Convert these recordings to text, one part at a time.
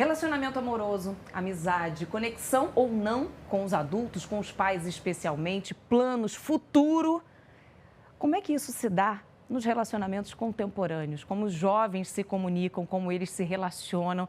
Relacionamento amoroso, amizade, conexão ou não com os adultos, com os pais especialmente, planos, futuro. Como é que isso se dá nos relacionamentos contemporâneos? Como os jovens se comunicam, como eles se relacionam?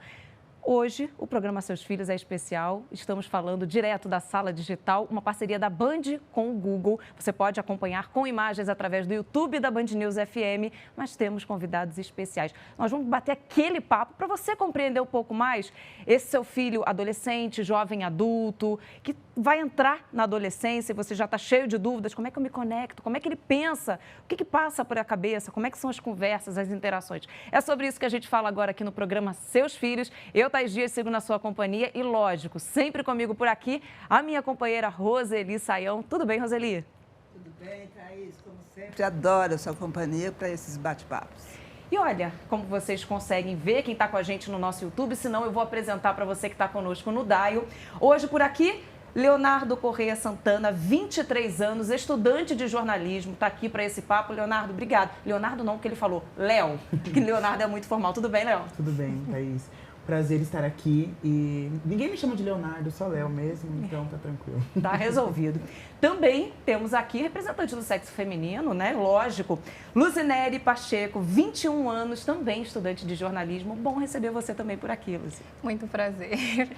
Hoje, o programa Seus Filhos é especial. Estamos falando direto da Sala Digital, uma parceria da Band com o Google. Você pode acompanhar com imagens através do YouTube da Band News FM, mas temos convidados especiais. Nós vamos bater aquele papo para você compreender um pouco mais esse seu filho adolescente, jovem adulto, que vai entrar na adolescência e você já está cheio de dúvidas. Como é que eu me conecto? Como é que ele pensa? O que passa por a cabeça? Como é que são as conversas, as interações? É sobre isso que a gente fala agora aqui no programa Seus Filhos. Eu, Thaís Dias, sigo na sua companhia e, lógico, sempre comigo por aqui, a minha companheira Roseli Saião. Tudo bem, Roseli? Tudo bem, Thaís, como sempre. Adoro a sua companhia para esses bate-papos. E olha, como vocês conseguem ver, quem está com a gente no nosso YouTube, senão eu vou apresentar para você que está conosco no Daio. Hoje por aqui, Leonardo Correia Santana, 23 anos, estudante de jornalismo, está aqui para esse papo. Leonardo, obrigado. Leonardo não, porque ele falou Léo, que Leonardo é muito formal. Tudo bem, Léo? Tudo bem, Thaís. Prazer estar aqui e ninguém me chama de Leonardo, só Léo mesmo, então tá tranquilo. Tá resolvido. Também temos aqui representante do sexo feminino, né? Lógico. Luzinere Pacheco, 21 anos, também estudante de jornalismo. Bom receber você também por aqui, Luzi. Muito prazer.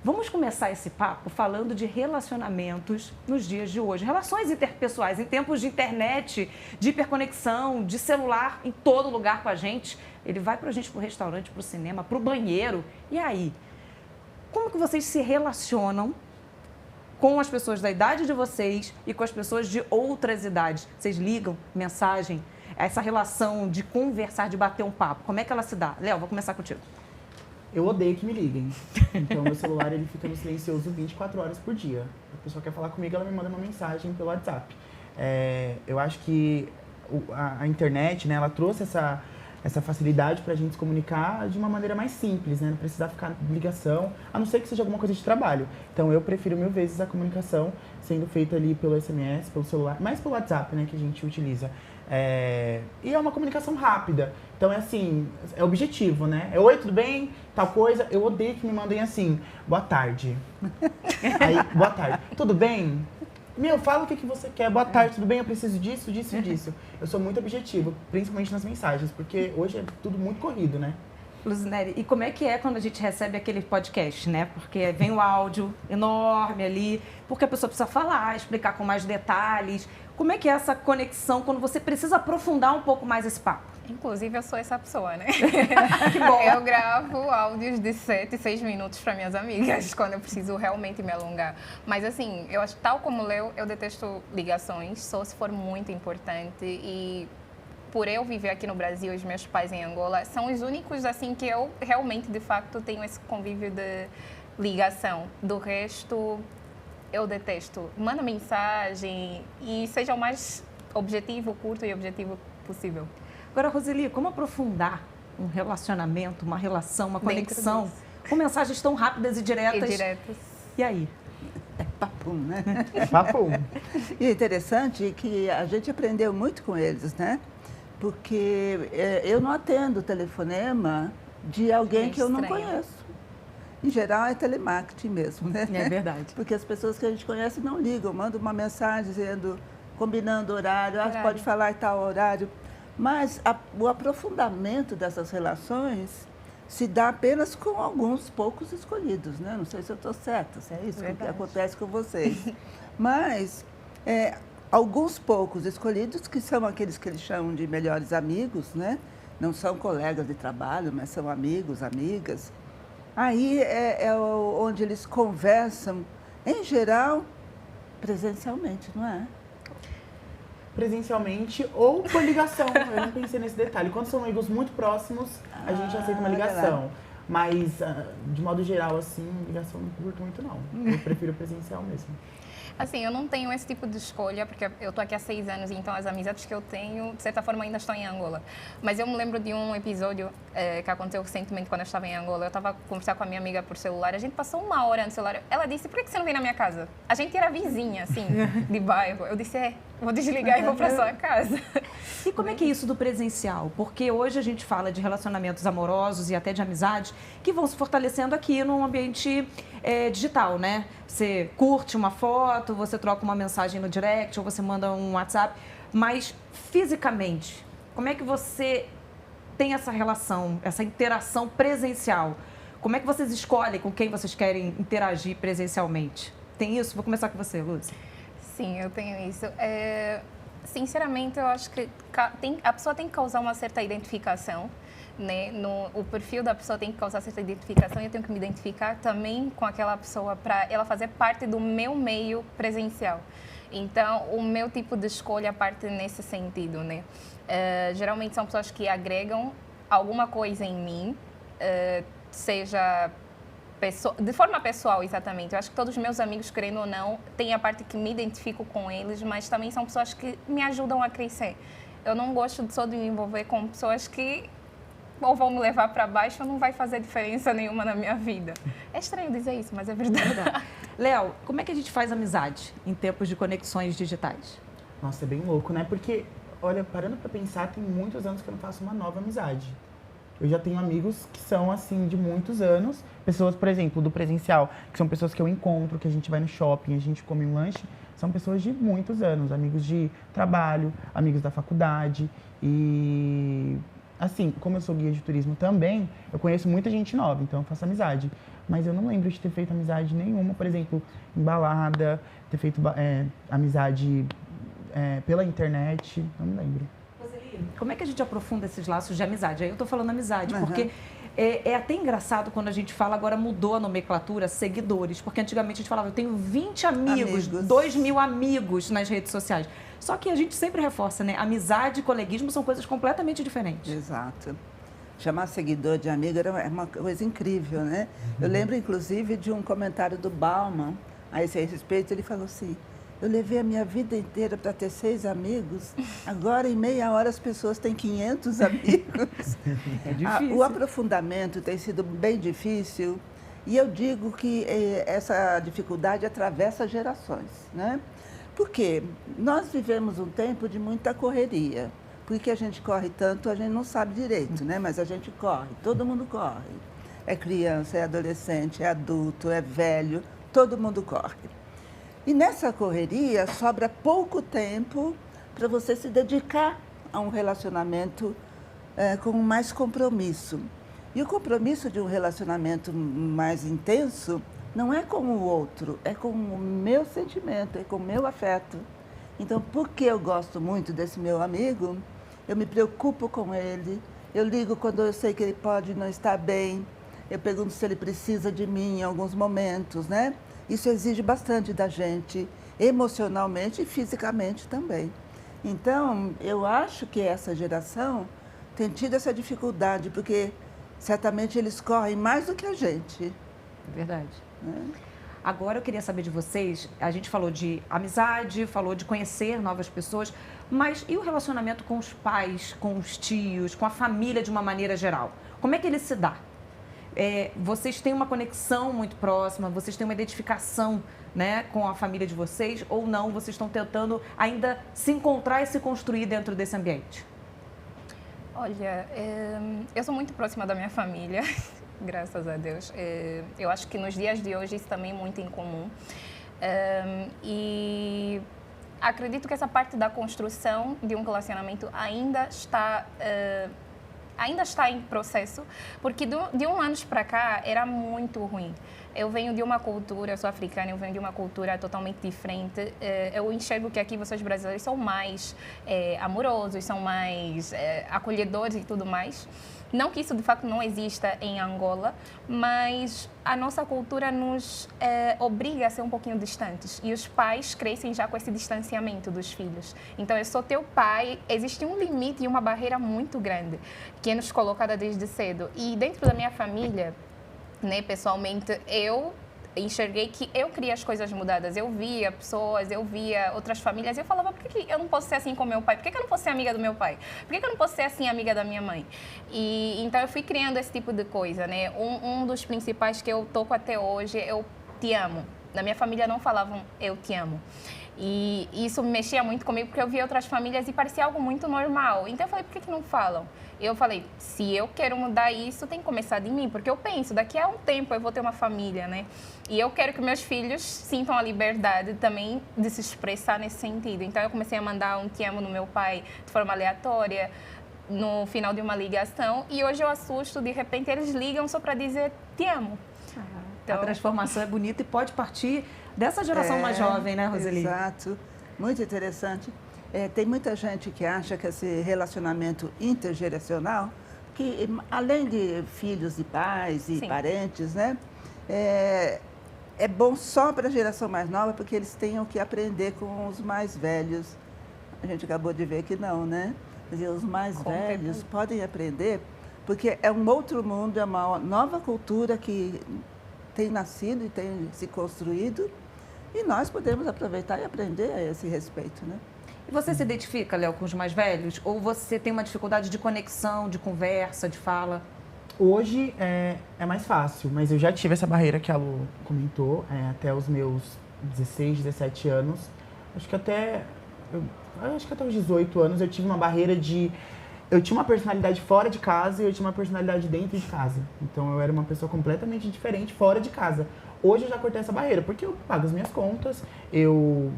Vamos começar esse papo falando de relacionamentos nos dias de hoje. Relações interpessoais, em tempos de internet, de hiperconexão, de celular em todo lugar com a gente. Ele vai para a gente para o restaurante, para o cinema, para o banheiro. E aí? Como que vocês se relacionam com as pessoas da idade de vocês e com as pessoas de outras idades? Vocês ligam, mensagem? Essa relação de conversar, de bater um papo, como é que ela se dá? Léo, vou começar contigo. Eu odeio que me liguem. Então, meu celular ele fica no silencioso 24 horas por dia. A pessoa quer falar comigo, ela me manda uma mensagem pelo WhatsApp. Eu acho que a internet, né, ela trouxe essa facilidade pra gente se comunicar de uma maneira mais simples, né? Não precisar ficar de ligação, a não ser que seja alguma coisa de trabalho. Então, eu prefiro mil vezes a comunicação sendo feita ali pelo SMS, pelo celular, mais pelo WhatsApp, né, que a gente utiliza. E é uma comunicação rápida. Então, é assim, é objetivo, né? Oi, tudo bem? Tal coisa. Eu odeio que me mandem assim, boa tarde. Aí, boa tarde. Tudo bem? Fala o que você quer. Boa tarde, tudo bem? Eu preciso disso, disso e disso. Eu sou muito objetivo, principalmente nas mensagens, porque hoje é tudo muito corrido, né? Luzinere, e como é que é quando a gente recebe aquele podcast, né? Porque vem o áudio enorme ali, porque a pessoa precisa falar, explicar com mais detalhes. Como é que é essa conexão quando você precisa aprofundar um pouco mais esse papo? Inclusive, eu sou essa pessoa, né? Que bom! Eu gravo áudios de 7, 6 minutos para minhas amigas, quando eu preciso realmente me alongar. Mas, assim, eu acho, tal como o Léo, eu detesto ligações, só se for muito importante. E por eu viver aqui no Brasil e os meus pais em Angola, são os únicos, assim, que eu realmente, de facto, tenho esse convívio de ligação. Do resto, eu detesto. Manda mensagem e seja o mais objetivo, curto e objetivo possível. Agora, Roseli, como aprofundar um relacionamento, uma relação, uma conexão com mensagens tão rápidas e diretas? E aí? É papum, né? É papum. E é interessante que a gente aprendeu muito com eles, né? Porque eu não atendo telefonema de alguém que eu não conheço. Em geral, é telemarketing mesmo, né? É verdade. Porque as pessoas que a gente conhece não ligam, mandam uma mensagem dizendo, combinando horário, pode falar em tal horário. Mas o aprofundamento dessas relações se dá apenas com alguns poucos escolhidos, né? Não sei se eu estou certa, se é isso que acontece com vocês. Mas alguns poucos escolhidos, que são aqueles que eles chamam de melhores amigos, né? Não são colegas de trabalho, mas são amigos, amigas. Aí é onde eles conversam, em geral, presencialmente, não é? Presencialmente ou por ligação. Eu não pensei nesse detalhe. Quando são amigos muito próximos, a gente aceita uma ligação. Mas, de modo geral, assim, ligação não curto muito, não. Eu prefiro presencial mesmo. Assim, eu não tenho esse tipo de escolha, porque eu estou aqui há 6 anos, então as amizades que eu tenho, de certa forma, ainda estão em Angola. Mas eu me lembro de um episódio que aconteceu recentemente quando eu estava em Angola. Eu estava a conversar com a minha amiga por celular, a gente passou 1 hora no celular. Ela disse, por que você não vem na minha casa? A gente era vizinha, assim, de bairro. Eu disse, vou desligar e vou para sua casa. E como é que é isso do presencial? Porque hoje a gente fala de relacionamentos amorosos e até de amizades que vão se fortalecendo aqui no ambiente digital, né? Você curte uma foto, você troca uma mensagem no direct ou você manda um WhatsApp, mas fisicamente, como é que você tem essa relação, essa interação presencial? Como é que vocês escolhem com quem vocês querem interagir presencialmente? Tem isso? Vou começar com você, Lúcia. Sim, eu tenho isso. Sinceramente, eu acho que a pessoa tem que causar uma certa identificação, né? O perfil da pessoa tem que causar certa identificação e eu tenho que me identificar também com aquela pessoa para ela fazer parte do meu meio presencial. Então, o meu tipo de escolha parte nesse sentido, né? Geralmente são pessoas que agregam alguma coisa em mim, seja de forma pessoal, exatamente. Eu acho que todos os meus amigos, querendo ou não, têm a parte que me identifico com eles, mas também são pessoas que me ajudam a crescer. Eu não gosto só de me envolver com pessoas que ou vão me levar para baixo ou não vai fazer diferença nenhuma na minha vida. É estranho dizer isso, mas é verdade. Léo, como é que a gente faz amizade em tempos de conexões digitais? Nossa, é bem louco, né? Porque, olha, parando pra pensar, tem muitos anos que eu não faço uma nova amizade. Eu já tenho amigos que são, assim, de muitos anos. Pessoas, por exemplo, do presencial, que são pessoas que eu encontro, que a gente vai no shopping, a gente come um lanche. São pessoas de muitos anos, amigos de trabalho, amigos da faculdade. E, assim, como eu sou guia de turismo também, eu conheço muita gente nova, então eu faço amizade. Mas eu não lembro de ter feito amizade nenhuma, por exemplo, em balada, ter feito amizade pela internet, não lembro. Como é que a gente aprofunda esses laços de amizade? Aí eu tô falando amizade, porque é até engraçado quando a gente fala, agora mudou a nomenclatura, seguidores, porque antigamente a gente falava, eu tenho 20 amigos. 2.000 amigos nas redes sociais. Só que a gente sempre reforça, né? Amizade e coleguismo são coisas completamente diferentes. Exato. Chamar seguidor de amigo é uma coisa incrível, né? Eu lembro, inclusive, de um comentário do Bauman a esse respeito. Ele falou assim, eu levei a minha vida inteira para ter 6 amigos, agora em meia hora as pessoas têm 500 amigos. É difícil. O aprofundamento tem sido bem difícil e eu digo que essa dificuldade atravessa gerações, né? Porque nós vivemos um tempo de muita correria. Por que a gente corre tanto, a gente não sabe direito, né? Mas a gente corre, todo mundo corre. É criança, é adolescente, é adulto, é velho, todo mundo corre. E nessa correria sobra pouco tempo para você se dedicar a um relacionamento com mais compromisso. E o compromisso de um relacionamento mais intenso não é com o outro, é com o meu sentimento, é com o meu afeto. Então, porque eu gosto muito desse meu amigo, eu me preocupo com ele, eu ligo quando eu sei que ele pode não estar bem, eu pergunto se ele precisa de mim em alguns momentos, né? Isso exige bastante da gente, emocionalmente e fisicamente também. Então, eu acho que essa geração tem tido essa dificuldade, porque certamente eles correm mais do que a gente. Verdade. Agora eu queria saber de vocês, a gente falou de amizade, falou de conhecer novas pessoas, mas e o relacionamento com os pais, com os tios, com a família de uma maneira geral? Como é que ele se dá? Vocês têm uma conexão muito próxima, vocês têm uma identificação, né, com a família de vocês ou não? Vocês estão tentando ainda se encontrar e se construir dentro desse ambiente? Olha, eu sou muito próxima da minha família. Graças a Deus. Eu acho que nos dias de hoje isso também é muito incomum. E acredito que essa parte da construção de um relacionamento ainda está em processo, porque de um ano para cá era muito ruim. Eu venho de uma cultura, eu sou africana, eu venho de uma cultura totalmente diferente. Eu enxergo que aqui vocês brasileiros são mais amorosos, são mais acolhedores e tudo mais. Não que isso de facto não exista em Angola, mas a nossa cultura nos obriga a ser um pouquinho distantes. E os pais crescem já com esse distanciamento dos filhos. Então, eu sou teu pai, existe um limite e uma barreira muito grande que é nos colocada desde cedo. E dentro da minha família, né, pessoalmente, eu enxerguei que eu queria as coisas mudadas. Eu via pessoas, eu via outras famílias e eu falava, por que eu não posso ser assim com meu pai? Por que eu não posso ser amiga do meu pai? Por que eu não posso ser assim amiga da minha mãe? E então eu fui criando esse tipo de coisa, né? Um dos principais que eu toco até hoje, eu te amo. na minha família não falavam eu te amo. E isso mexia muito comigo, porque eu via outras famílias e parecia algo muito normal. Então eu falei, por que não falam? Eu falei, se eu quero mudar isso, tem que começar de mim, porque eu penso, daqui a um tempo eu vou ter uma família, né? E eu quero que meus filhos sintam a liberdade também de se expressar nesse sentido. Então eu comecei a mandar um te amo no meu pai de forma aleatória, no final de uma ligação, e hoje eu assusto, de repente eles ligam só para dizer te amo. Então, a transformação é bonita e pode partir dessa geração mais jovem, né, Roseli? Exato, muito interessante. Tem muita gente que acha que esse relacionamento intergeracional, que além de filhos e pais e parentes, né, é bom só para a geração mais nova, porque eles tenham que aprender com os mais velhos. A gente acabou de ver que não, né? Quer dizer, os mais velhos podem aprender, porque é um outro mundo, é uma nova cultura que tem nascido e tem se construído, e nós podemos aproveitar e aprender a esse respeito, né? E você se identifica, Léo, com os mais velhos? Ou você tem uma dificuldade de conexão, de conversa, de fala? Hoje é mais fácil, mas eu já tive essa barreira que a Lu comentou, até os meus 16, 17 anos. Acho que até os 18 anos eu tive uma barreira de... Eu tinha uma personalidade fora de casa e eu tinha uma personalidade dentro de casa. Então eu era uma pessoa completamente diferente fora de casa. Hoje eu já cortei essa barreira, porque eu pago as minhas contas, eu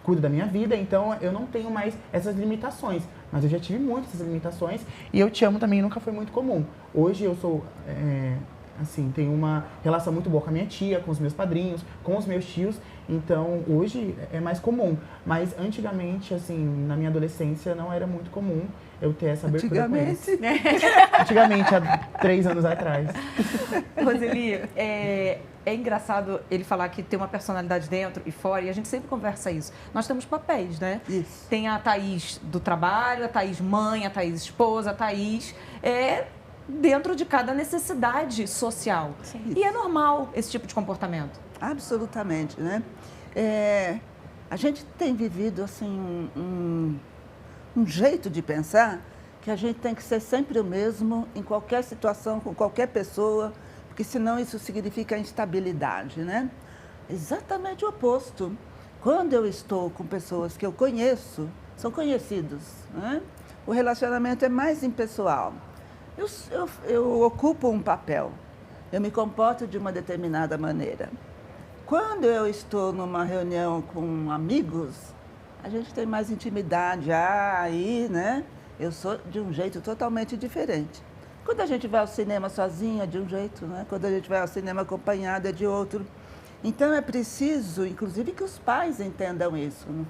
cuido da minha vida, então eu não tenho mais essas limitações. Mas eu já tive muitas limitações e eu te amo também nunca foi muito comum. Hoje eu sou, tenho uma relação muito boa com a minha tia, com os meus padrinhos, com os meus tios. Então hoje é mais comum. Mas antigamente, assim, na minha adolescência não era muito comum eu ter essa abertura com eles. Antigamente, há 3 anos atrás. Roseli, é engraçado ele falar que tem uma personalidade dentro e fora, e a gente sempre conversa isso. Nós temos papéis, né? Isso. Tem a Thaís do trabalho, a Thaís mãe, a Thaís esposa, a Thaís dentro de cada necessidade social. Sim. E é normal esse tipo de comportamento. Absolutamente, né? A gente tem vivido, assim, um jeito de pensar que a gente tem que ser sempre o mesmo em qualquer situação, com qualquer pessoa, porque senão isso significa instabilidade, né? Exatamente o oposto. Quando eu estou com pessoas que eu conheço, são conhecidos, né? O relacionamento é mais impessoal. Eu ocupo um papel, eu me comporto de uma determinada maneira. Quando eu estou numa reunião com amigos, a gente tem mais intimidade, aí, né? Eu sou de um jeito totalmente diferente. Quando a gente vai ao cinema sozinha, é de um jeito, né? Quando a gente vai ao cinema acompanhado, é de outro. Então, é preciso, inclusive, que os pais entendam isso, né?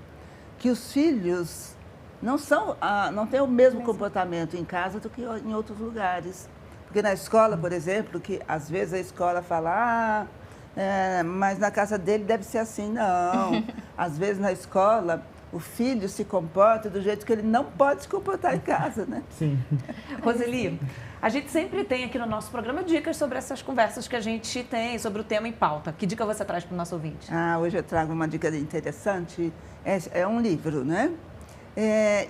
Que os filhos não têm o mesmo comportamento em casa do que em outros lugares. Porque na escola, por exemplo, que às vezes a escola fala, mas na casa dele deve ser assim. Não. Às vezes na escola o filho se comporta do jeito que ele não pode se comportar em casa, né? Sim. Roseli, a gente sempre tem aqui no nosso programa dicas sobre essas conversas que a gente tem, sobre o tema em pauta. Que dica você traz para o nosso ouvinte? Hoje eu trago uma dica interessante. É um livro, né?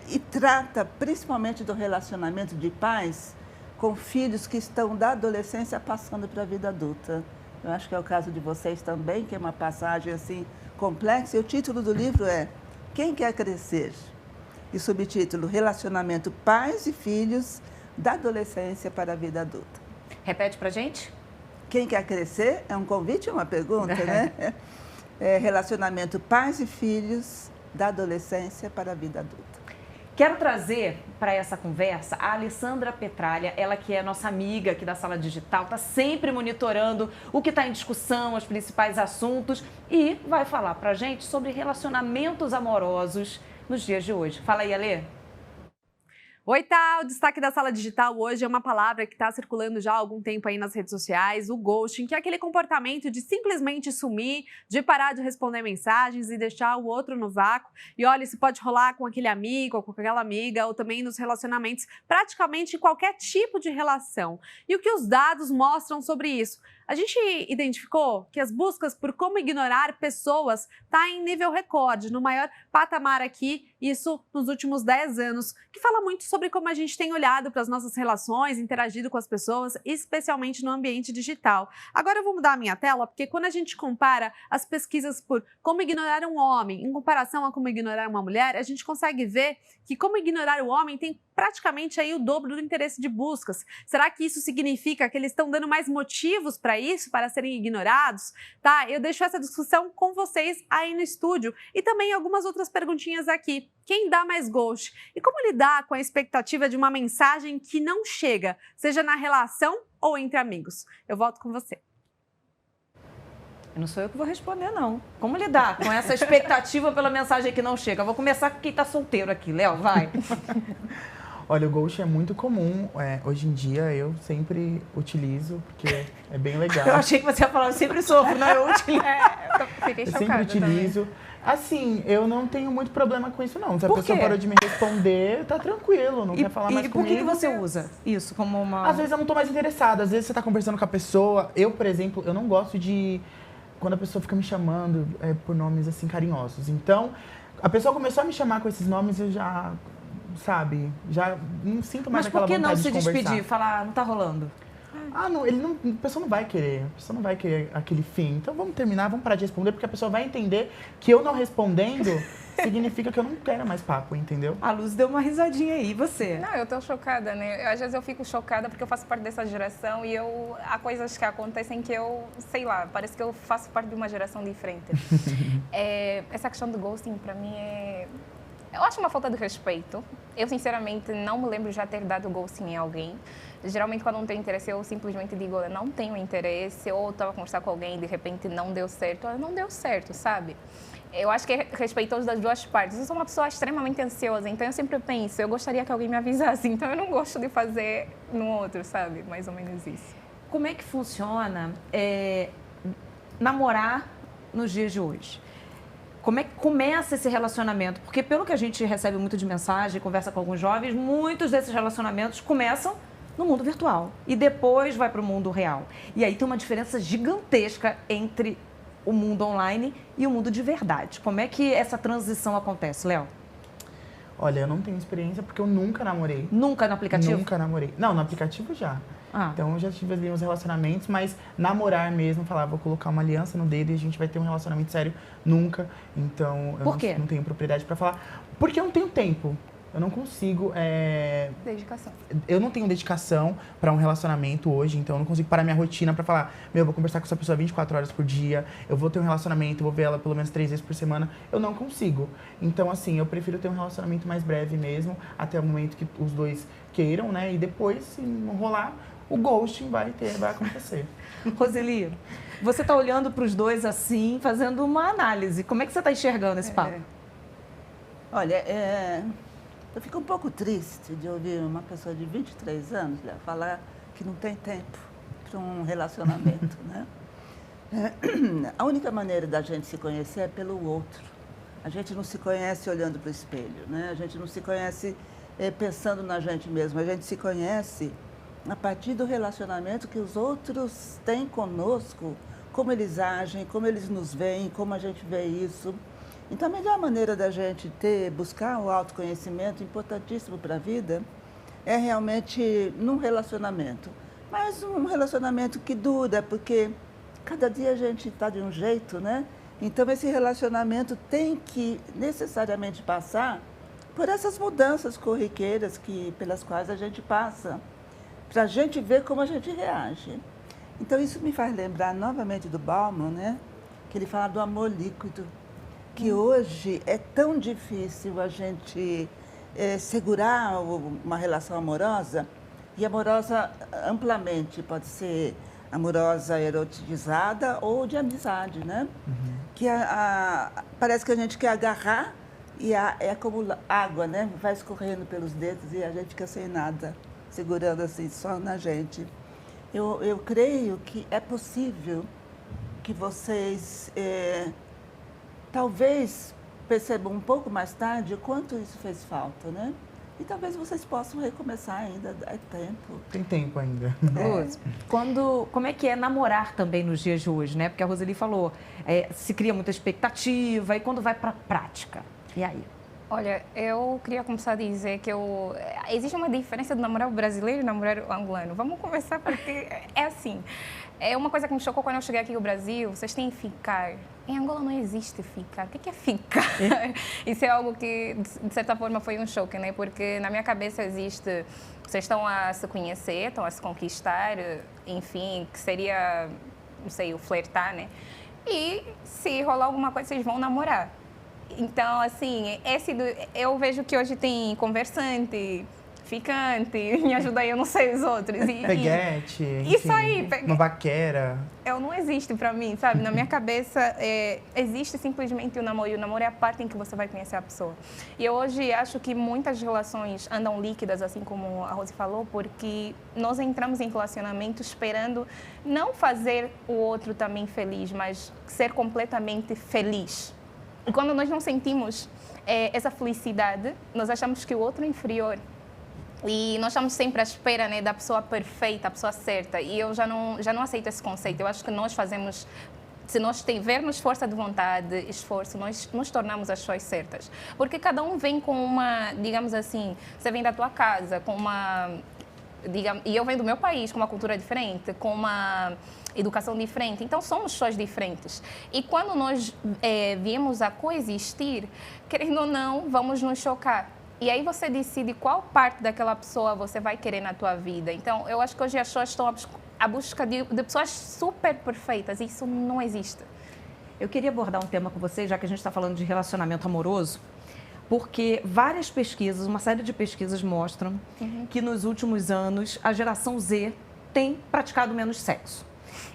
E trata principalmente do relacionamento de pais com filhos que estão da adolescência passando para a vida adulta. Eu acho que é o caso de vocês também, que é uma passagem assim complexa. E o título do livro é Quem Quer Crescer? E subtítulo Relacionamento Pais e Filhos da Adolescência para a Vida Adulta. Repete pra gente? Quem quer crescer? É um convite ou uma pergunta, né? Relacionamento Pais e Filhos da Adolescência para a Vida Adulta. Quero trazer para essa conversa a Alessandra Petralha, ela que é nossa amiga aqui da Sala Digital, está sempre monitorando o que está em discussão, os principais assuntos e vai falar para a gente sobre relacionamentos amorosos nos dias de hoje. Fala aí, Alê. Oi, Tá! O destaque da Sala Digital hoje é uma palavra que está circulando já há algum tempo aí nas redes sociais, o ghosting, que é aquele comportamento de simplesmente sumir, de parar de responder mensagens e deixar o outro no vácuo. E olha, isso pode rolar com aquele amigo ou com aquela amiga, ou também nos relacionamentos, praticamente qualquer tipo de relação. E o que os dados mostram sobre isso? A gente identificou que as buscas por como ignorar pessoas está em nível recorde, no maior patamar aqui, isso nos últimos 10 anos, que fala muito sobre como a gente tem olhado para as nossas relações, interagido com as pessoas, especialmente no ambiente digital. Agora eu vou mudar a minha tela, porque quando a gente compara as pesquisas por como ignorar um homem em comparação a como ignorar uma mulher, a gente consegue ver que como ignorar o homem tem praticamente aí o dobro do interesse de buscas. Será que isso significa que eles estão dando mais motivos para isso, para serem ignorados? Tá, eu deixo essa discussão com vocês aí no estúdio e também algumas outras perguntinhas aqui. Quem dá mais ghost? E como lidar com a expectativa de uma mensagem que não chega, seja na relação ou entre amigos? Eu volto com você. Não sou eu que vou responder, não. Como lidar com essa expectativa pela mensagem que não chega? Vou começar com quem tá solteiro aqui. Léo, vai. Olha, o ghost é muito comum. Hoje em dia eu sempre utilizo, porque é bem legal. Eu achei que você ia falar, eu sempre sofro. Não, eu utilizo. Fiquei chocada. Eu sempre utilizo. Também. Assim, eu não tenho muito problema com isso, não. Se a Por pessoa quê? parou de me responder, tá tranquilo, não quer falar mais comigo. E por que você usa isso como uma... Às vezes eu não tô mais interessada. Às vezes você tá conversando com a pessoa. Eu, por exemplo, eu não gosto de... Quando a pessoa fica me chamando por nomes, assim, carinhosos. Então, a pessoa começou a me chamar com esses nomes, eu já... Sabe? Já não sinto mais aquela vontade de conversar. Mas por que não se despedir? Falar, não tá rolando? Ah, não, a pessoa não vai querer. A pessoa não vai querer aquele fim. Então vamos terminar, vamos parar de responder, porque a pessoa vai entender que eu não respondendo significa que eu não quero mais papo, entendeu? A Luz deu uma risadinha aí, e você? Não, eu tô chocada, né? Às vezes eu fico chocada porque eu faço parte dessa geração e há coisas que acontecem que eu, sei lá, parece que eu faço parte de uma geração diferente. Essa questão do ghosting, pra mim, eu acho uma falta de respeito. Eu, sinceramente, não me lembro de já ter dado ghosting em alguém. Geralmente, quando não tenho interesse, eu simplesmente digo, eu não tenho interesse, ou estava a conversar com alguém e, de repente, não deu certo. Não deu certo, sabe? Eu acho que é respeitoso das duas partes. Eu sou uma pessoa extremamente ansiosa, então eu sempre penso, eu gostaria que alguém me avisasse, então eu não gosto de fazer no outro, sabe? Mais ou menos isso. Como é que funciona namorar nos dias de hoje? Como é que começa esse relacionamento? Porque pelo que a gente recebe muito de mensagem, conversa com alguns jovens, muitos desses relacionamentos começam no mundo virtual e depois vai para o mundo real. E aí tem uma diferença gigantesca entre o mundo online e o mundo de verdade. Como é que essa transição acontece, Léo? Olha, eu não tenho experiência porque eu nunca namorei. Nunca no aplicativo? Nunca namorei. Não, no aplicativo já. Então eu já tive ali uns relacionamentos, mas namorar mesmo, falar, vou colocar uma aliança no dedo e a gente vai ter um relacionamento sério, nunca. Então eu não tenho propriedade pra falar. Porque eu não tenho tempo. Eu não consigo... Dedicação. Eu não tenho dedicação para um relacionamento hoje, então eu não consigo parar minha rotina para falar, eu vou conversar com essa pessoa 24 horas por dia, eu vou ter um relacionamento, eu vou ver ela pelo menos 3 vezes por semana. Eu não consigo. Então, assim, eu prefiro ter um relacionamento mais breve mesmo, até o momento que os dois queiram, né? E depois, se não rolar, o ghosting vai acontecer. Roseli, você está olhando para os dois assim, fazendo uma análise. Como é que você está enxergando esse papo? Olha, eu fico um pouco triste de ouvir uma pessoa de 23 anos falar que não tem tempo para um relacionamento, né? A única maneira da gente se conhecer é pelo outro. A gente não se conhece olhando para o espelho, né? A gente não se conhece pensando na gente mesmo. A gente se conhece a partir do relacionamento que os outros têm conosco, como eles agem, como eles nos veem, como a gente vê isso. Então, a melhor maneira da gente buscar o autoconhecimento, importantíssimo para a vida, é realmente num relacionamento. Mas um relacionamento que dura, porque cada dia a gente está de um jeito, né? Então, esse relacionamento tem que necessariamente passar por essas mudanças corriqueiras pelas quais a gente passa, para a gente ver como a gente reage. Então, isso me faz lembrar novamente do Bauman, né? Que ele fala do amor líquido. Que hoje é tão difícil a gente segurar uma relação amorosa, e amorosa amplamente, pode ser amorosa erotizada ou de amizade, né? Uhum. Que parece que a gente quer agarrar e é como água, né? Vai escorrendo pelos dedos e a gente fica sem nada, segurando assim só na gente. Eu creio que é possível que vocês... talvez percebam um pouco mais tarde o quanto isso fez falta, né? E talvez vocês possam recomeçar ainda, é tempo. Tem tempo ainda. Como é que é namorar também nos dias de hoje, né? Porque a Roseli falou, se cria muita expectativa, e quando vai para a prática? E aí? Olha, eu queria começar a dizer que existe uma diferença de namorar o brasileiro e namorar o angolano. Vamos conversar porque é assim. É uma coisa que me chocou quando eu cheguei aqui no Brasil. Vocês têm que ficar. Em Angola não existe ficar. O que é ficar? Isso é algo que, de certa forma, foi um choque, né? Porque na minha cabeça existe... Vocês estão a se conhecer, estão a se conquistar, enfim, que seria, não sei, o flertar, né? E se rolar alguma coisa, vocês vão namorar. Então, assim, eu vejo que hoje tem conversante, ficante, me ajuda aí, eu não sei os outros. Peguete, isso enfim, aí, uma vaquera. Não existe pra mim, sabe? Na minha cabeça, existe simplesmente o namoro. E o namoro é a parte em que você vai conhecer a pessoa. E eu hoje acho que muitas relações andam líquidas, assim como a Rose falou, porque nós entramos em relacionamento esperando não fazer o outro também feliz, mas ser completamente feliz. E quando nós não sentimos essa felicidade, nós achamos que o outro é inferior. E nós estamos sempre à espera, né, da pessoa perfeita, a pessoa certa. E eu já não aceito esse conceito. Eu acho que nós fazemos... Se nós tivermos força de vontade, esforço, nós nos tornamos as pessoas certas. Porque cada um vem com uma, digamos assim, você vem da tua casa com uma... e eu venho do meu país, com uma cultura diferente, com uma educação diferente. Então, somos pessoas diferentes. E quando nós viemos a coexistir, querendo ou não, vamos nos chocar. E aí você decide qual parte daquela pessoa você vai querer na tua vida. Então, eu acho que hoje as pessoas estão à busca de pessoas super perfeitas. E isso não existe. Eu queria abordar um tema com vocês, já que a gente está falando de relacionamento amoroso, porque várias pesquisas, uma série de pesquisas mostram que nos últimos anos a geração Z tem praticado menos sexo.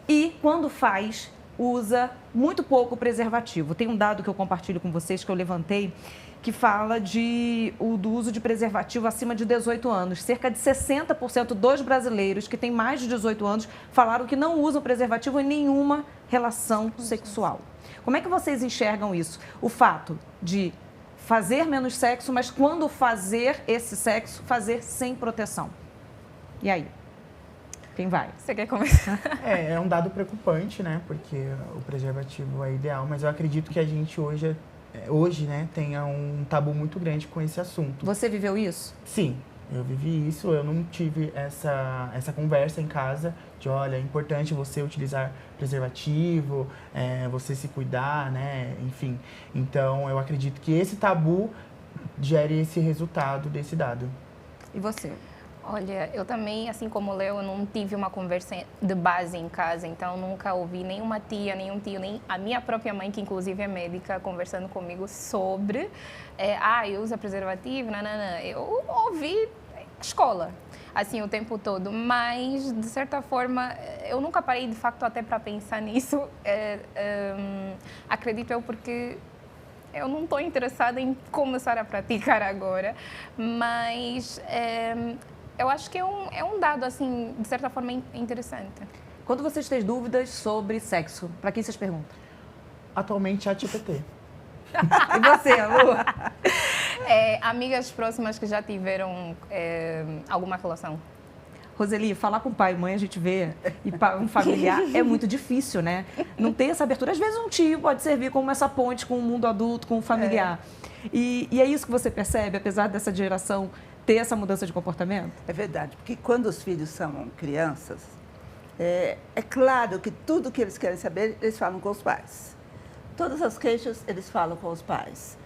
E quando faz, usa muito pouco preservativo. Tem um dado que eu compartilho com vocês, que eu levantei, que fala do uso de preservativo acima de 18 anos. Cerca de 60% dos brasileiros que têm mais de 18 anos falaram que não usam preservativo em nenhuma relação sexual. Como é que vocês enxergam isso? O fato de fazer menos sexo, mas quando fazer esse sexo, fazer sem proteção. E aí? Quem vai? Você quer começar? É um dado preocupante, né? Porque o preservativo é ideal, mas eu acredito que a gente hoje, né, tenha um tabu muito grande com esse assunto. Você viveu isso? Sim, eu vivi isso. Eu não tive essa conversa em casa de, olha, é importante você utilizar preservativo, você se cuidar, né, enfim. Então, eu acredito que esse tabu gere esse resultado desse dado. E você? Olha, eu também, assim como o Léo, eu não tive uma conversa de base em casa, então nunca ouvi nenhuma tia, nenhum tio, nem a minha própria mãe, que inclusive é médica, conversando comigo sobre eu uso preservativo, nanana. Eu ouvi escola, assim, o tempo todo, mas, de certa forma, eu nunca parei, de facto, até para pensar nisso, acredito eu, porque eu não estou interessada em começar a praticar agora, mas... eu acho que é um dado, assim, de certa forma, interessante. Quando vocês têm dúvidas sobre sexo, para quem vocês perguntam? Atualmente, ChatGPT. E você, Lu? Amigas próximas que já tiveram alguma relação. Roseli, falar com pai e mãe, a gente vê, e um familiar, é muito difícil, né? Não tem essa abertura. Às vezes um tio pode servir como essa ponte com o mundo adulto, com o familiar. E é isso que você percebe, apesar dessa geração ter essa mudança de comportamento? É verdade, porque quando os filhos são crianças, é claro que tudo que eles querem saber, eles falam com os pais. Todas as queixas, eles falam com os pais.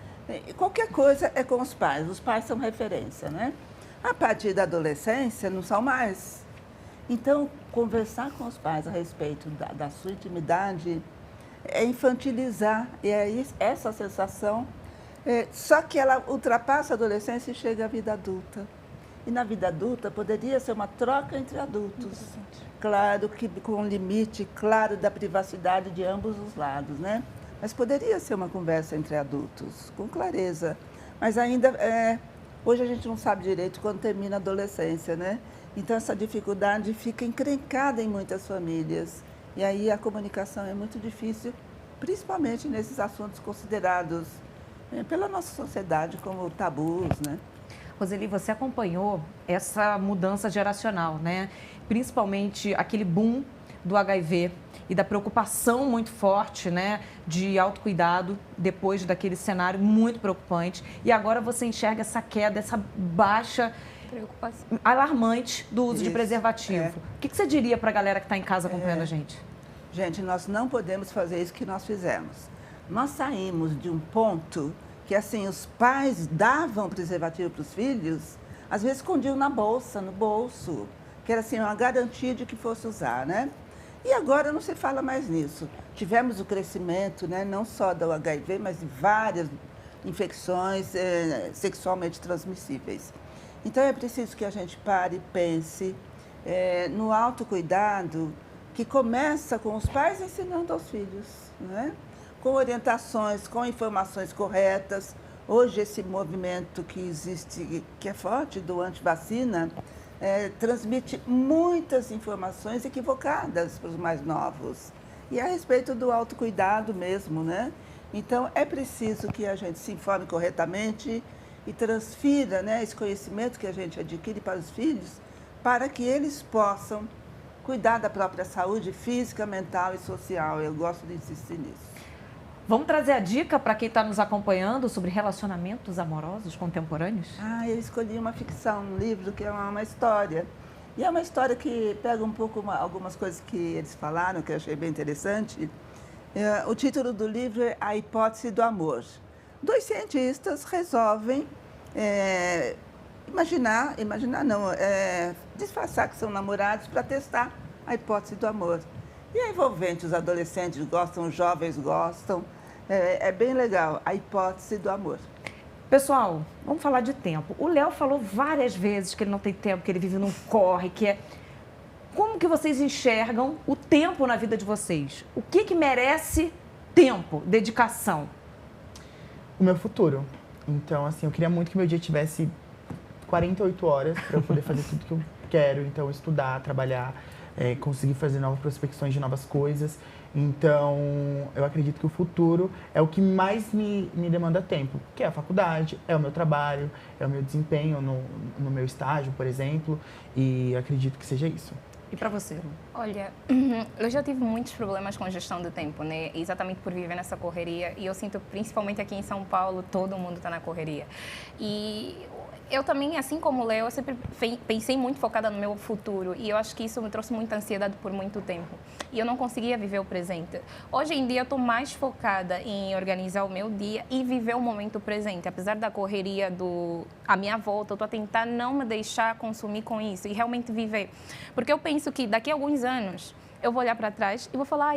E qualquer coisa é com os pais são referência, né? A partir da adolescência, não são mais. Então, conversar com os pais a respeito da sua intimidade é infantilizar, e aí essa sensação... só que ela ultrapassa a adolescência e chega à vida adulta. E na vida adulta poderia ser uma troca entre adultos. Claro que com um limite claro da privacidade de ambos os lados, né? Mas poderia ser uma conversa entre adultos, com clareza. Mas ainda, hoje a gente não sabe direito quando termina a adolescência, né? Então essa dificuldade fica encrencada em muitas famílias. E aí a comunicação é muito difícil, principalmente nesses assuntos considerados pela nossa sociedade como tabus, né? Roseli, você acompanhou essa mudança geracional, né? Principalmente aquele boom do HIV e da preocupação muito forte, né, de autocuidado depois daquele cenário muito preocupante. E agora você enxerga essa queda, essa baixa alarmante do uso de preservativo. O que você diria para a galera que está em casa acompanhando a gente? Gente, nós não podemos fazer isso que nós fizemos. Nós saímos de um ponto que, assim, os pais davam preservativo para os filhos, às vezes escondiam na bolsa, no bolso, que era, assim, uma garantia de que fosse usar, né? E agora não se fala mais nisso. Tivemos o crescimento, né, não só do HIV, mas de várias infecções sexualmente transmissíveis. Então, é preciso que a gente pare e pense no autocuidado, que começa com os pais ensinando aos filhos, né? Com orientações, com informações corretas. Hoje, esse movimento que existe, que é forte, do antivacina, transmite muitas informações equivocadas para os mais novos. E a respeito do autocuidado mesmo, né? Então, é preciso que a gente se informe corretamente e transfira, né, esse conhecimento que a gente adquire para os filhos, para que eles possam cuidar da própria saúde física, mental e social. Eu gosto de insistir nisso. Vamos trazer a dica para quem está nos acompanhando sobre relacionamentos amorosos contemporâneos? Eu escolhi uma ficção, um livro que é uma história. E é uma história que pega um pouco algumas coisas que eles falaram, que eu achei bem interessante. O título do livro é A Hipótese do Amor. 2 cientistas resolvem disfarçar que são namorados para testar a hipótese do amor. E é envolvente, os adolescentes gostam, os jovens gostam. É bem legal, a hipótese do amor. Pessoal, vamos falar de tempo. O Léo falou várias vezes que ele não tem tempo, que ele vive num corre, Como que vocês enxergam o tempo na vida de vocês? O que merece tempo, dedicação? O meu futuro. Então, assim, eu queria muito que meu dia tivesse 48 horas para eu poder fazer tudo que eu quero. Então, estudar, trabalhar, conseguir fazer novas prospecções de novas coisas. Então, eu acredito que o futuro é o que mais me demanda tempo, que é a faculdade, é o meu trabalho, é o meu desempenho no meu estágio, por exemplo, e acredito que seja isso. E para você? Olha, eu já tive muitos problemas com a gestão do tempo, né? Exatamente por viver nessa correria. E eu sinto, principalmente aqui em São Paulo, todo mundo está na correria. E eu também, assim como o Léo, eu sempre pensei muito focada no meu futuro. E eu acho que isso me trouxe muita ansiedade por muito tempo. E eu não conseguia viver o presente. Hoje em dia, eu estou mais focada em organizar o meu dia e viver o momento presente. Apesar da correria à minha volta, eu estou a tentar não me deixar consumir com isso e realmente viver. Porque eu penso que daqui a alguns anos, eu vou olhar para trás e vou falar,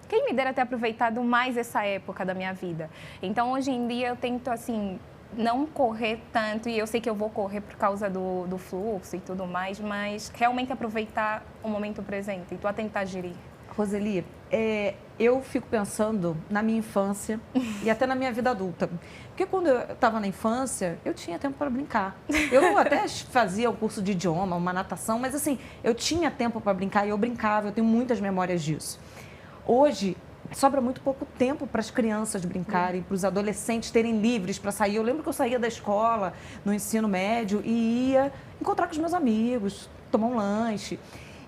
quem me dera ter aproveitado mais essa época da minha vida. Então, hoje em dia, eu tento, assim, não correr tanto, e eu sei que eu vou correr por causa do fluxo e tudo mais, mas realmente aproveitar o momento presente e estou a tentar gerir. Roseli, eu fico pensando na minha infância e até na minha vida adulta. Porque quando eu estava na infância, eu tinha tempo para brincar. Eu até fazia o curso de idioma, uma natação, mas assim, eu tinha tempo para brincar e eu brincava, eu tenho muitas memórias disso. Hoje, sobra muito pouco tempo para as crianças brincarem, para os adolescentes terem livres para sair. Eu lembro que eu saía da escola, no ensino médio, e ia encontrar com os meus amigos, tomar um lanche.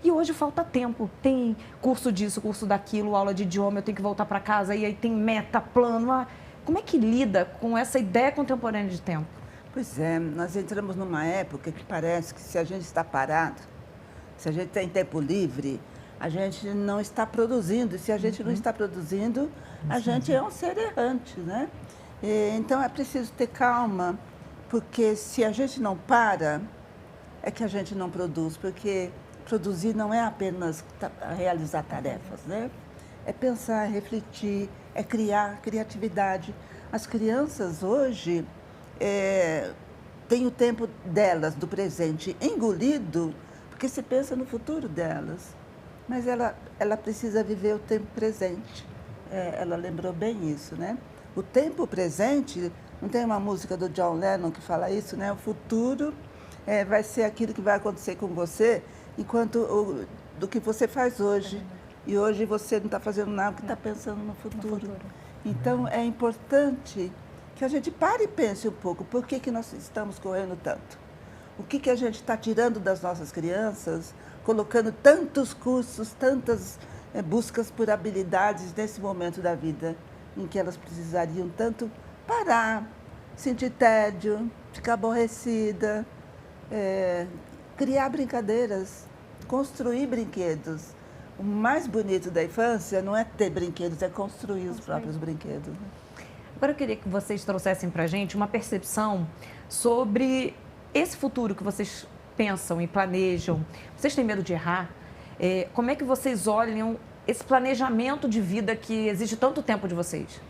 E hoje falta tempo. Tem curso disso, curso daquilo, aula de idioma, eu tenho que voltar para casa, e aí tem meta, plano. Como é que lida com essa ideia contemporânea de tempo? Pois é, nós entramos numa época que parece que se a gente está parado, se a gente tem tempo livre, a gente não está produzindo. E se a gente não está produzindo, a gente é um ser errante, né? Então, é preciso ter calma, porque se a gente não para, é que a gente não produz, porque produzir não é apenas realizar tarefas, né? É pensar, é refletir, é criar, criatividade. As crianças hoje têm o tempo delas, do presente, engolido, porque se pensa no futuro delas. Mas ela precisa viver o tempo presente. Ela lembrou bem isso, né? O tempo presente, não tem uma música do John Lennon que fala isso, né? O futuro vai ser aquilo que vai acontecer com você enquanto do que você faz hoje. E hoje você não está fazendo nada porque está pensando no futuro. Então, é importante que a gente pare e pense um pouco por que nós estamos correndo tanto. O que a gente está tirando das nossas crianças, colocando tantos cursos, tantas buscas por habilidades nesse momento da vida em que elas precisariam tanto parar, sentir tédio, ficar aborrecida, criar brincadeiras, construir brinquedos. O mais bonito da infância não é ter brinquedos, é construir os próprios brinquedos. Agora eu queria que vocês trouxessem para a gente uma percepção sobre esse futuro que vocês pensam e planejam. Vocês têm medo de errar? Como é que vocês olham esse planejamento de vida que exige tanto tempo de vocês?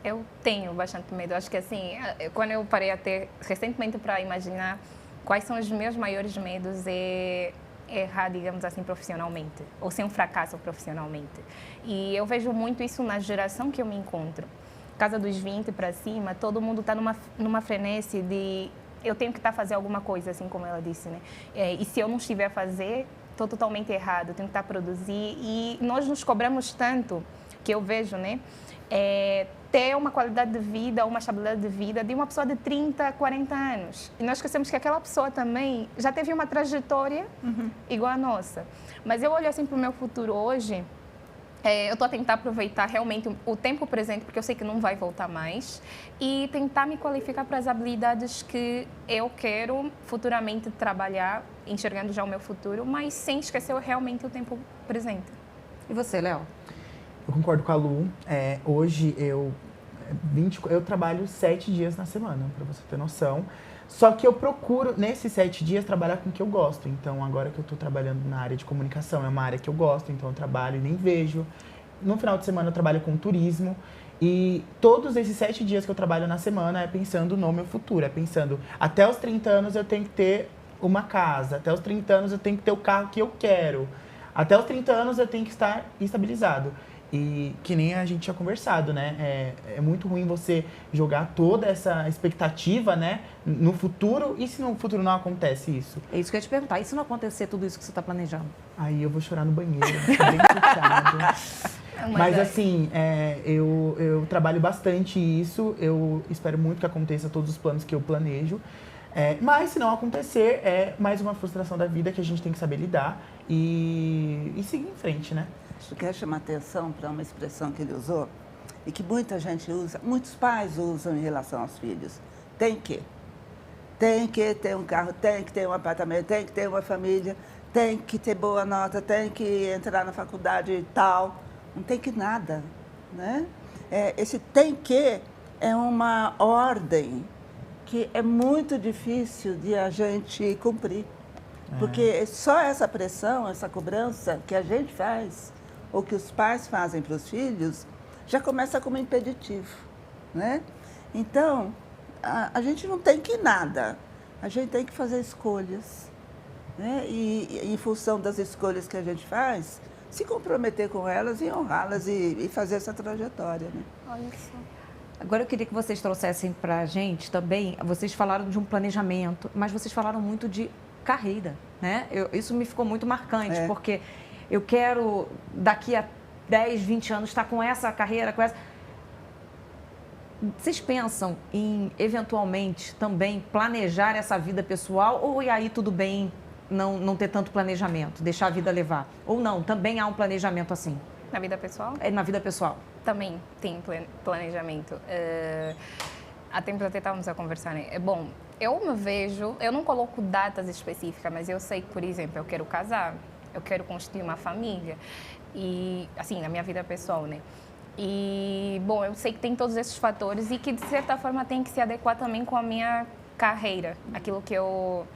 Eu tenho bastante medo. Acho que assim, quando eu parei até recentemente para imaginar quais são os meus maiores medos, é errar, digamos assim, profissionalmente, ou ser um fracasso profissionalmente. E eu vejo muito isso na geração que eu me encontro. Casa dos 20 para cima, todo mundo está numa frenesi de eu tenho que estar a fazer alguma coisa, assim como ela disse, né? E se eu não estiver a fazer, estou totalmente errado, tenho que estar a produzir. E nós nos cobramos tanto, que eu vejo, né? Ter uma qualidade de vida, uma estabilidade de vida de uma pessoa de 30, 40 anos. E nós esquecemos que aquela pessoa também já teve uma trajetória igual a nossa. Mas eu olho assim para o meu futuro hoje, eu estou a tentar aproveitar realmente o tempo presente, porque eu sei que não vai voltar mais, e tentar me qualificar para as habilidades que eu quero futuramente trabalhar, enxergando já o meu futuro, mas sem esquecer realmente o tempo presente. E você, Léo? Eu concordo com a Lu. Hoje eu trabalho 7 dias na semana, para você ter noção. Só que eu procuro, nesses 7 dias, trabalhar com o que eu gosto. Então, agora que eu estou trabalhando na área de comunicação, é uma área que eu gosto, então eu trabalho e nem vejo. No final de semana eu trabalho com turismo. E todos esses 7 dias que eu trabalho na semana é pensando no meu futuro. É pensando, até os 30 anos eu tenho que ter uma casa. Até os 30 anos eu tenho que ter o carro que eu quero. Até os 30 anos eu tenho que estar estabilizado. E que nem a gente tinha conversado, né? É muito ruim você jogar toda essa expectativa, né, no futuro. E se no futuro não acontece isso? É isso que eu ia te perguntar. E se não acontecer tudo isso que você está planejando? Aí eu vou chorar no banheiro, fico bem chateado. Mas assim, eu trabalho bastante isso. Eu espero muito que aconteça todos os planos que eu planejo. Mas se não acontecer, é mais uma frustração da vida que a gente tem que saber lidar e seguir em frente, né? Eu quero chamar atenção para uma expressão que ele usou e que muita gente usa, muitos pais usam em relação aos filhos. Tem que ter um carro, tem que ter um apartamento, tem que ter uma família, tem que ter boa nota, tem que entrar na faculdade e tal. Não tem que nada, né? Esse tem que é uma ordem que é muito difícil de a gente cumprir. Porque só essa pressão, essa cobrança que a gente faz, ou que os pais fazem para os filhos, já começa como impeditivo, né? Então, a gente não tem que nada, a gente tem que fazer escolhas, né? E em função das escolhas que a gente faz, se comprometer com elas e honrá-las e fazer essa trajetória, né? Olha só. Agora eu queria que vocês trouxessem para a gente também, vocês falaram de um planejamento, mas vocês falaram muito de carreira, né? Isso me ficou muito marcante, porque eu quero, daqui a 10, 20 anos, estar com essa carreira, com essa... Vocês pensam em, eventualmente, também planejar essa vida pessoal ou e aí tudo bem não ter tanto planejamento, deixar a vida levar? Ou não, também há um planejamento assim? Na vida pessoal? Na vida pessoal. Também tem planejamento. Há tempos até estávamos a conversar, né? Bom, eu me vejo, eu não coloco datas específicas, mas eu sei que, por exemplo, eu quero casar, eu quero construir uma família, e assim, na minha vida pessoal, né? E, bom, eu sei que tem todos esses fatores e que, de certa forma, tem que se adequar também com a minha carreira, aquilo que eu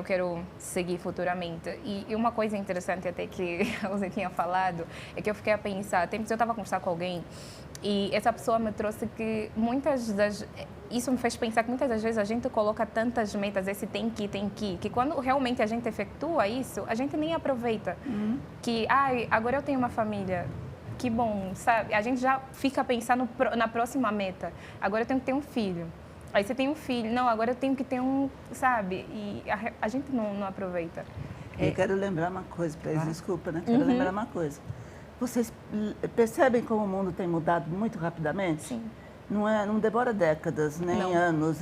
quero seguir futuramente. E uma coisa interessante até que você tinha falado, é que eu fiquei a pensar, tempos eu estava a conversar com alguém, e essa pessoa me trouxe que isso me fez pensar que muitas das vezes a gente coloca tantas metas, esse tem que quando realmente a gente efetua isso, a gente nem aproveita. Que, agora eu tenho uma família, que bom, sabe? A gente já fica a pensar na próxima meta. Agora eu tenho que ter um filho. Aí você tem um filho, não, agora eu tenho que ter um, sabe? E a gente não aproveita. Eu quero lembrar uma coisa para eles, desculpa, né? Quero lembrar uma coisa. Vocês percebem como o mundo tem mudado muito rapidamente? Sim. Não demora décadas, nem Não. anos,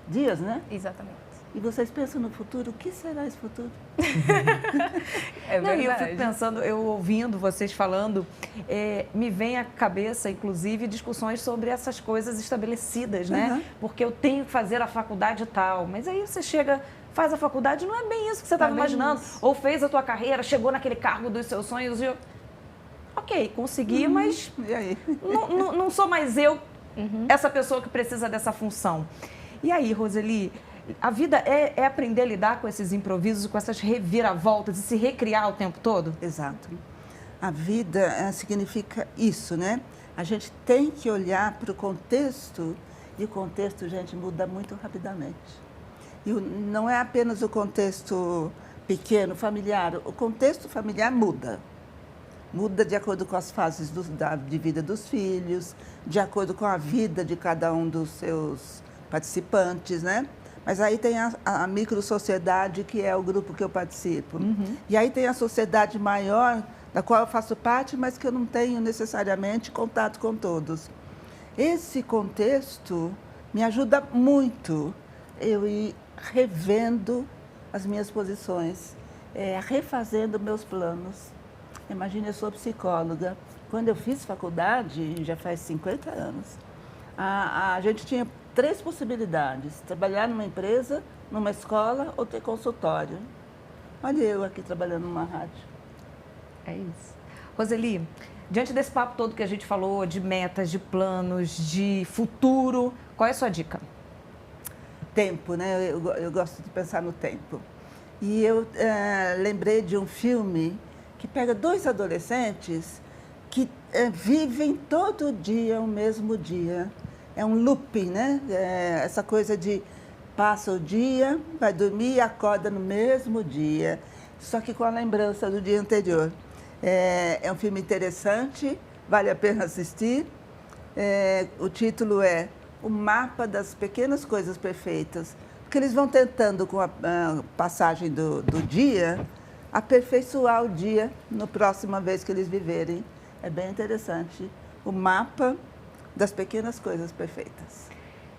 dias, né? Exatamente. E vocês pensam no futuro, o que será esse futuro? Não, e eu fico pensando, eu ouvindo vocês falando, me vem à cabeça, inclusive, discussões sobre essas coisas estabelecidas, né? Porque eu tenho que fazer a faculdade e tal, mas aí você chega, faz a faculdade, não é bem isso que você estava imaginando. Ou fez a tua carreira, chegou naquele cargo dos seus sonhos e ok, consegui, mas E aí? não sou mais eu, essa pessoa que precisa dessa função. E aí, Roseli, a vida é aprender a lidar com esses improvisos, com essas reviravoltas e se recriar o tempo todo? Exato. A vida significa isso, né? A gente tem que olhar para o contexto, e o contexto, gente, muda muito rapidamente. E não é apenas o contexto pequeno, familiar, o contexto familiar muda. Muda de acordo com as fases de vida dos filhos, de acordo com a vida de cada um dos seus participantes, né? Mas aí tem a micro-sociedade, que é o grupo que eu participo. E aí tem a sociedade maior, da qual eu faço parte, mas que eu não tenho necessariamente contato com todos. Esse contexto me ajuda muito eu ir revendo as minhas posições, refazendo meus planos. Imagina, eu sou psicóloga. Quando eu fiz faculdade, já faz 50 anos, a gente tinha 3 possibilidades: trabalhar numa empresa, numa escola ou ter consultório. Olha eu aqui trabalhando numa rádio. É isso. Roseli, diante desse papo todo que a gente falou, de metas, de planos, de futuro, qual é a sua dica? Tempo, né? Eu gosto de pensar no tempo. E eu lembrei de um filme que pega 2 adolescentes que vivem todo dia o mesmo dia. É um looping, né? Essa coisa de passa o dia, vai dormir e acorda no mesmo dia, só que com a lembrança do dia anterior. É um filme interessante, vale a pena assistir. O título é O Mapa das Pequenas Coisas Perfeitas, porque eles vão tentando, com a passagem do dia, aperfeiçoar o dia na próxima vez que eles viverem. É bem interessante. O Mapa das Pequenas Coisas Perfeitas.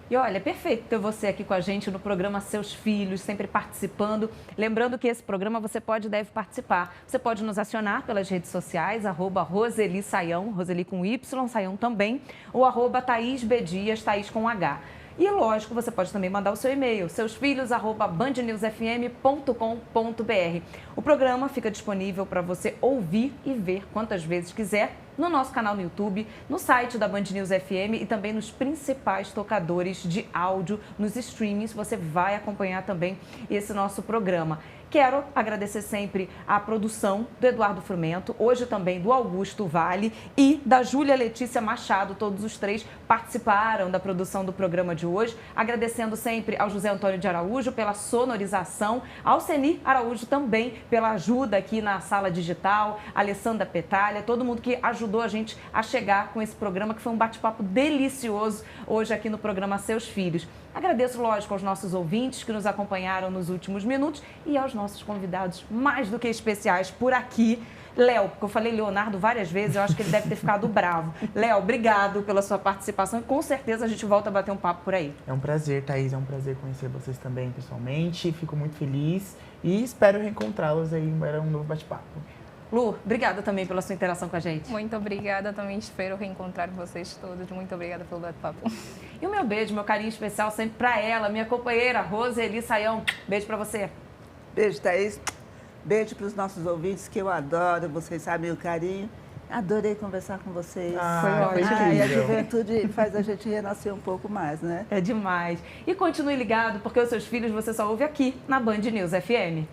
E olha, é perfeito ter você aqui com a gente no programa Seus Filhos, sempre participando. Lembrando que esse programa você pode e deve participar. Você pode nos acionar pelas redes sociais, @Roseli Saião, Roseli com Y, Saião também, ou @Thaís B. Dias, Thaís com H. E, lógico, você pode também mandar o seu e-mail, seusfilhos@bandnewsfm.com.br. O programa fica disponível para você ouvir e ver quantas vezes quiser no nosso canal no YouTube, no site da Band News FM e também nos principais tocadores de áudio, nos streamings. Você vai acompanhar também esse nosso programa. Quero agradecer sempre a produção do Eduardo Frumento, hoje também do Augusto Vale e da Júlia Letícia Machado. Todos os 3 participaram da produção do programa de hoje. Agradecendo sempre ao José Antônio de Araújo pela sonorização, ao Ceni Araújo também pela ajuda aqui na sala digital, a Alessandra Petalha, todo mundo que ajudou a gente a chegar com esse programa, que foi um bate-papo delicioso hoje aqui no programa Seus Filhos. Agradeço, lógico, aos nossos ouvintes que nos acompanharam nos últimos minutos e aos nossos convidados mais do que especiais por aqui. Léo, porque eu falei Leonardo várias vezes, eu acho que ele deve ter ficado bravo. Léo, obrigado pela sua participação e com certeza a gente volta a bater um papo por aí. É um prazer, Thaís, é um prazer conhecer vocês também pessoalmente. Fico muito feliz e espero reencontrá-los aí em um novo bate-papo. Lu, obrigada também pela sua interação com a gente. Muito obrigada, também espero reencontrar vocês todos. Muito obrigada pelo bate-papo. E o meu beijo, meu carinho especial sempre para ela, minha companheira, Roseli Saião. Beijo para você. Beijo, Thaís. Beijo para os nossos ouvintes, que eu adoro, vocês sabem o carinho. Adorei conversar com vocês. Foi ótimo. E a juventude faz a gente renascer um pouco mais, né? É demais. E continue ligado, porque os seus filhos você só ouve aqui na Band News FM.